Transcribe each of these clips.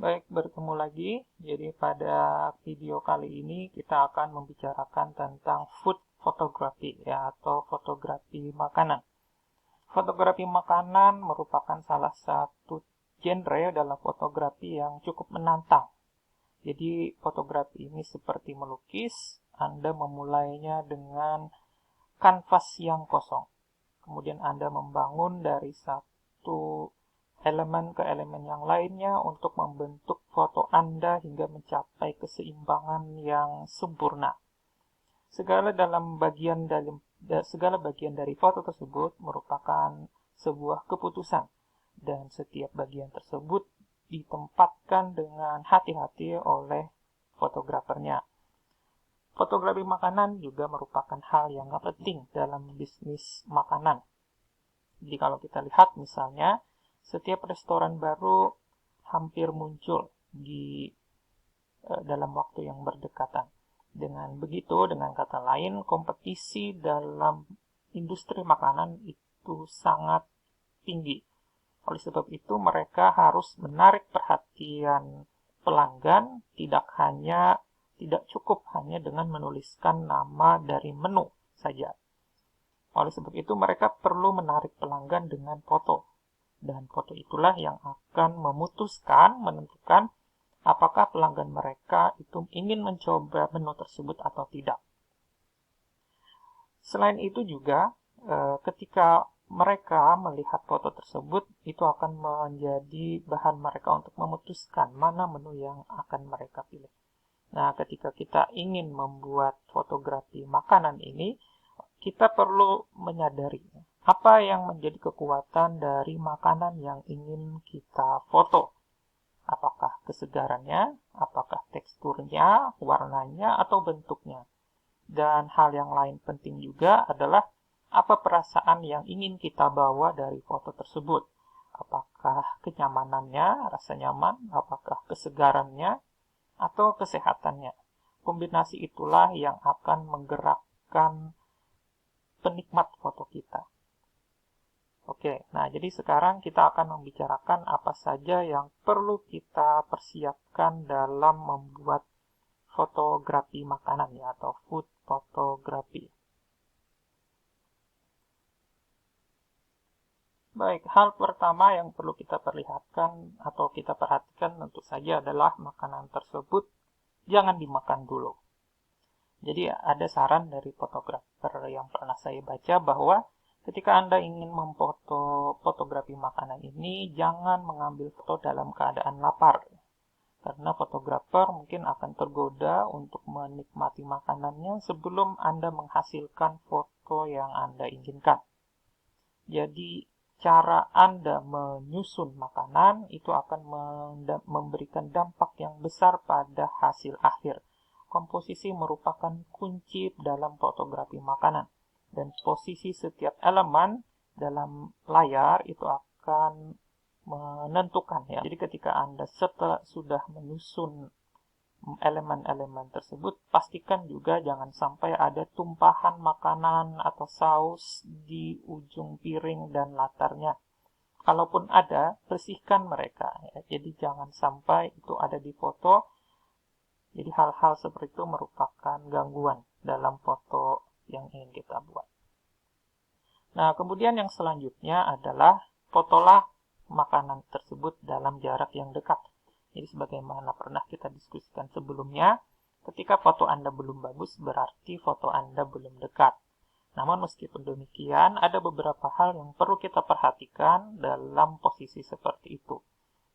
Baik, bertemu lagi. Jadi pada video kali ini kita akan membicarakan tentang food photography ya atau fotografi makanan. Fotografi makanan merupakan salah satu genre dalam fotografi yang cukup menantang. Jadi fotografi ini seperti melukis, Anda memulainya dengan kanvas yang kosong. Kemudian Anda membangun dari satu elemen ke elemen yang lainnya untuk membentuk foto Anda hingga mencapai keseimbangan yang sempurna. Segala bagian dari foto tersebut merupakan sebuah keputusan dan setiap bagian tersebut ditempatkan dengan hati-hati oleh fotografernya. Fotografi makanan juga merupakan hal yang penting dalam bisnis makanan. Jadi kalau kita lihat misalnya, setiap restoran baru hampir muncul di dalam waktu yang berdekatan. Dengan begitu, dengan kata lain, kompetisi dalam industri makanan itu sangat tinggi. Oleh sebab itu, mereka harus menarik perhatian pelanggan, tidak cukup hanya dengan menuliskan nama dari menu saja. Oleh sebab itu, mereka perlu menarik pelanggan dengan foto. Dan foto itulah yang akan menentukan apakah pelanggan mereka itu ingin mencoba menu tersebut atau tidak. Selain itu juga, ketika mereka melihat foto tersebut, itu akan menjadi bahan mereka untuk memutuskan mana menu yang akan mereka pilih. Nah, ketika kita ingin membuat fotografi makanan ini, kita perlu menyadari apa yang menjadi kekuatan dari makanan yang ingin kita foto. Apakah kesegarannya, apakah teksturnya, warnanya, atau bentuknya. Dan hal yang lain penting juga adalah apa perasaan yang ingin kita bawa dari foto tersebut. Apakah kenyamanannya, rasa nyaman, apakah kesegarannya, atau kesehatannya. Kombinasi itulah yang akan menggerakkan penikmat foto kita. Oke, nah jadi sekarang kita akan membicarakan apa saja yang perlu kita persiapkan dalam membuat fotografi makanan ya atau food photography. Baik, hal pertama yang perlu kita perlihatkan atau kita perhatikan tentu saja adalah makanan tersebut jangan dimakan dulu. Jadi ada saran dari fotografer yang pernah saya baca bahwa ketika Anda ingin memfoto fotografi makanan ini, jangan mengambil foto dalam keadaan lapar. Karena fotografer mungkin akan tergoda untuk menikmati makanannya sebelum Anda menghasilkan foto yang Anda inginkan. Jadi cara Anda menyusun makanan itu akan memberikan dampak yang besar pada hasil akhir. Komposisi merupakan kunci dalam fotografi makanan. Dan posisi setiap elemen dalam layar itu akan menentukan ya. Jadi ketika Anda sudah menyusun elemen-elemen tersebut, pastikan juga jangan sampai ada tumpahan makanan atau saus di ujung piring dan latarnya. Kalaupun ada, bersihkan mereka ya. Jadi jangan sampai itu ada di foto. Jadi hal-hal seperti itu merupakan gangguan dalam foto yang ingin kita buat. Nah, kemudian yang selanjutnya adalah fotolah makanan tersebut dalam jarak yang dekat. Jadi sebagaimana pernah kita diskusikan sebelumnya, ketika foto Anda belum bagus berarti foto Anda belum dekat. Namun meskipun demikian, ada beberapa hal yang perlu kita perhatikan dalam posisi seperti itu.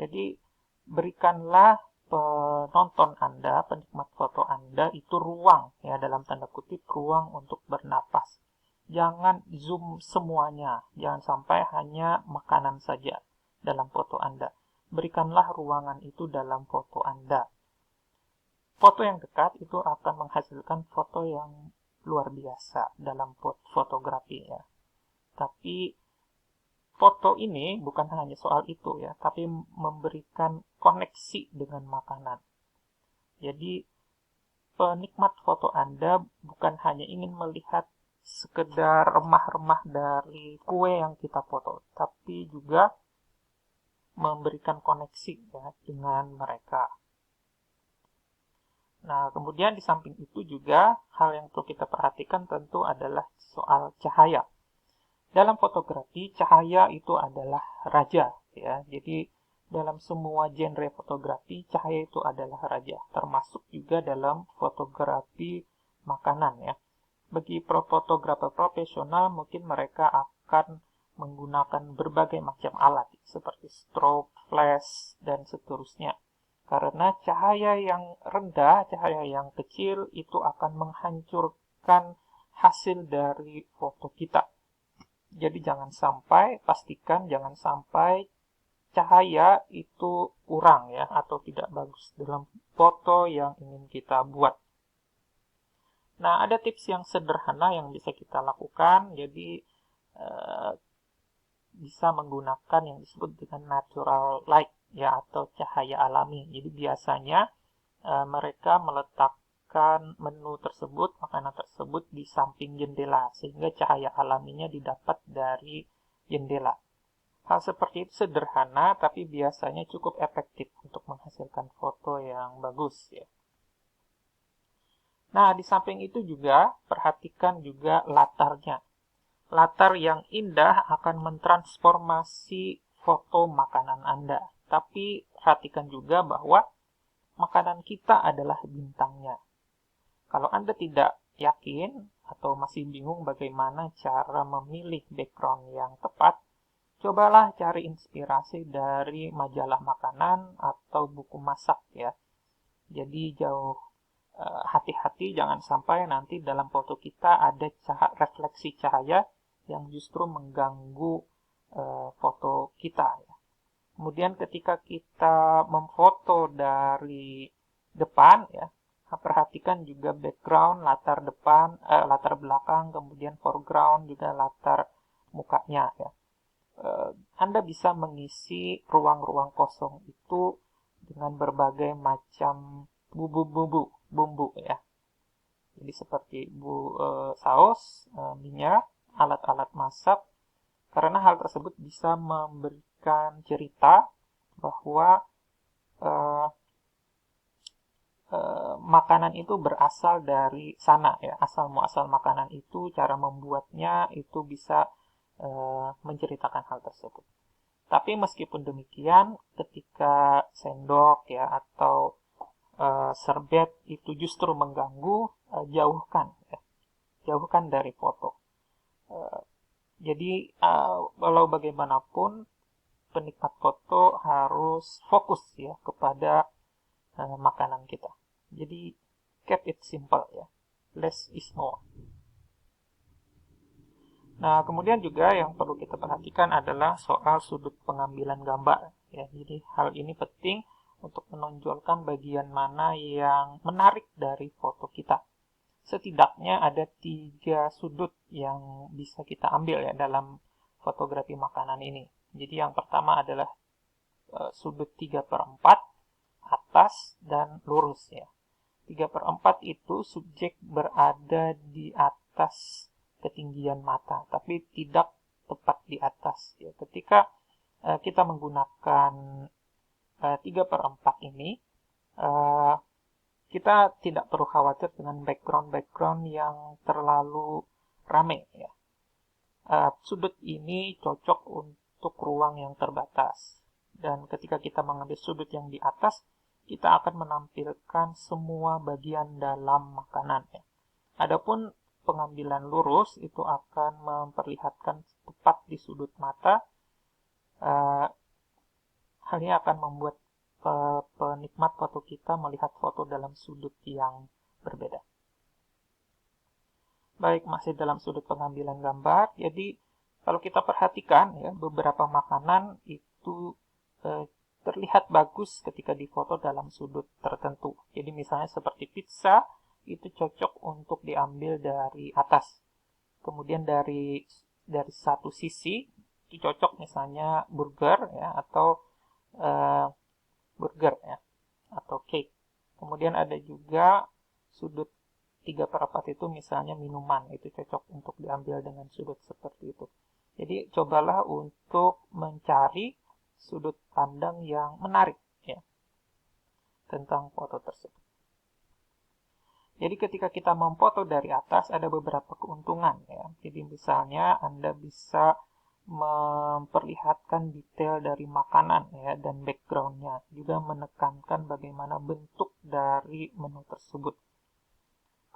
Jadi berikanlah penonton Anda, penikmat foto Anda itu ruang, ya dalam tanda kutip ruang untuk bernapas. Jangan zoom semuanya, jangan sampai hanya makanan saja dalam foto Anda. Berikanlah ruangan itu dalam foto Anda. Foto yang dekat itu akan menghasilkan foto yang luar biasa dalam fotografi ya. Tapi foto ini bukan hanya soal itu ya, tapi memberikan koneksi dengan makanan. Jadi penikmat foto Anda bukan hanya ingin melihat sekedar remah-remah dari kue yang kita foto, tapi juga memberikan koneksi ya dengan mereka. Nah, kemudian di samping itu juga hal yang perlu kita perhatikan tentu adalah soal cahaya. Dalam fotografi, cahaya itu adalah raja ya. Jadi dalam semua genre fotografi, cahaya itu adalah raja, termasuk juga dalam fotografi makanan ya. Bagi fotografer profesional, mungkin mereka akan menggunakan berbagai macam alat seperti strobe, flash, dan seterusnya. Karena cahaya yang rendah, cahaya yang kecil itu akan menghancurkan hasil dari foto kita. Jadi pastikan jangan sampai cahaya itu kurang ya atau tidak bagus dalam foto yang ingin kita buat. Nah, ada tips yang sederhana yang bisa kita lakukan. Jadi bisa menggunakan yang disebut dengan natural light ya atau cahaya alami. Jadi biasanya mereka meletakkan menu tersebut, makanan tersebut di samping jendela sehingga cahaya alaminya didapat dari jendela. Hal seperti itu sederhana tapi biasanya cukup efektif untuk menghasilkan foto yang bagus ya. Nah, di samping itu juga perhatikan juga latarnya. Latar yang indah akan mentransformasi foto makanan Anda. Tapi perhatikan juga bahwa makanan kita adalah bintangnya. Kalau Anda tidak yakin atau masih bingung bagaimana cara memilih background yang tepat, cobalah cari inspirasi dari majalah makanan atau buku masak ya. Jadi hati-hati jangan sampai nanti dalam foto kita ada refleksi cahaya yang justru mengganggu foto kita ya. Kemudian ketika kita memfoto dari depan ya, perhatikan juga background, latar depan, latar belakang, kemudian foreground juga latar mukanya ya. Anda bisa mengisi ruang-ruang kosong itu dengan berbagai macam bumbu ya. Jadi seperti saus, minyak, alat-alat masak. Karena hal tersebut bisa memberikan cerita bahwa makanan itu berasal dari sana ya. Asal muasal makanan itu, cara membuatnya itu bisa menceritakan hal tersebut. Tapi meskipun demikian, ketika sendok ya atau serbet itu justru mengganggu, jauhkan dari foto. Jadi walau bagaimanapun penikmat foto harus fokus ya kepada makanan kita. Jadi keep it simple ya, less is more. Nah, kemudian juga yang perlu kita perhatikan adalah soal sudut pengambilan gambar ya. Jadi hal ini penting untuk menonjolkan bagian mana yang menarik dari foto kita. Setidaknya ada 3 sudut yang bisa kita ambil ya dalam fotografi makanan ini. Jadi yang pertama adalah sudut 3/4 atas dan lurus ya. 3/4 itu subjek berada di atas ketinggian mata, tapi tidak tepat di atas ya. Ketika kita menggunakan 3/4 ini, kita tidak perlu khawatir dengan background yang terlalu rame ya. Sudut ini cocok untuk ruang yang terbatas. Dan ketika kita mengambil sudut yang di atas, kita akan menampilkan semua bagian dalam makanan ya. Adapun pengambilan lurus itu akan memperlihatkan tepat di sudut mata. Hal ini akan membuat penikmat foto kita melihat foto dalam sudut yang berbeda. Baik, masih dalam sudut pengambilan gambar. Jadi kalau kita perhatikan ya, beberapa makanan itu terlihat bagus ketika difoto dalam sudut tertentu. Jadi misalnya seperti pizza itu cocok untuk diambil dari atas. Kemudian dari satu sisi itu cocok misalnya burger ya atau burger ya atau cake. Kemudian ada juga sudut 3/4 itu misalnya minuman, itu cocok untuk diambil dengan sudut seperti itu. Jadi cobalah untuk mencari sudut pandang yang menarik ya tentang foto tersebut. Jadi ketika kita memfoto dari atas ada beberapa keuntungan ya. Jadi misalnya Anda bisa memperlihatkan detail dari makanan ya dan backgroundnya, juga menekankan bagaimana bentuk dari menu tersebut.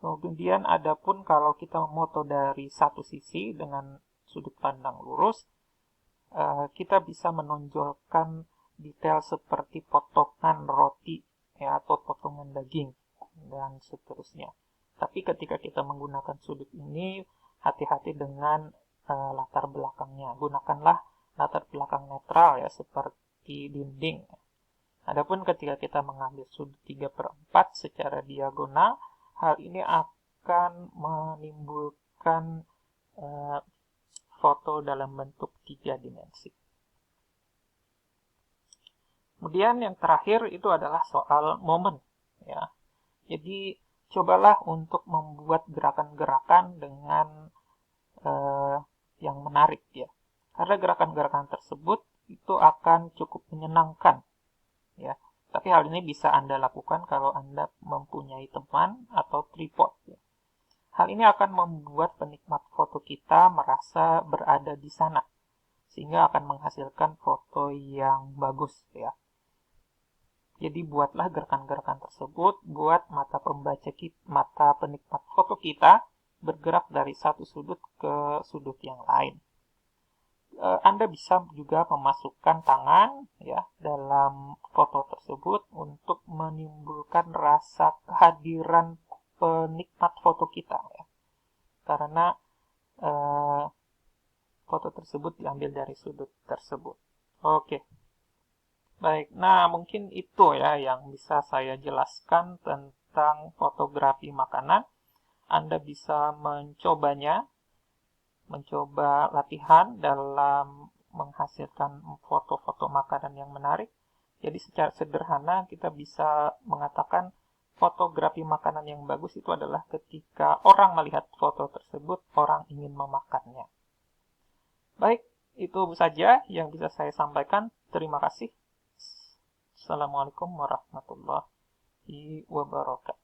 Kemudian adapun kalau kita memoto dari satu sisi dengan sudut pandang lurus, kita bisa menonjolkan detail seperti potongan roti ya, atau potongan daging dan seterusnya. Tapi ketika kita menggunakan sudut ini, hati-hati dengan latar belakangnya. Gunakanlah latar belakang netral ya, seperti dinding. Adapun ketika kita mengambil sudut 3/4 secara diagonal, hal ini akan menimbulkan foto dalam bentuk 3 dimensi. Kemudian yang terakhir itu adalah soal momen ya. Jadi cobalah untuk membuat gerakan-gerakan dengan yang menarik ya. Karena gerakan-gerakan tersebut itu akan cukup menyenangkan ya. Tapi hal ini bisa Anda lakukan kalau Anda mempunyai teman atau tripod ya. Hal ini akan membuat penikmat foto kita merasa berada di sana, sehingga akan menghasilkan foto yang bagus ya. Jadi buatlah gerakan-gerakan tersebut buat mata penikmat foto kita bergerak dari satu sudut ke sudut yang lain. Anda bisa juga memasukkan tangan ya dalam foto tersebut untuk menimbulkan rasa kehadiran penikmat foto kita ya. Karena foto tersebut diambil dari sudut tersebut. Oke. Baik, nah mungkin itu ya yang bisa saya jelaskan tentang fotografi makanan. Anda bisa mencoba latihan dalam menghasilkan foto-foto makanan yang menarik. Jadi secara sederhana kita bisa mengatakan fotografi makanan yang bagus itu adalah ketika orang melihat foto tersebut, orang ingin memakannya. Baik, itu saja yang bisa saya sampaikan. Terima kasih. Assalamualaikum warahmatullahi wabarakatuh.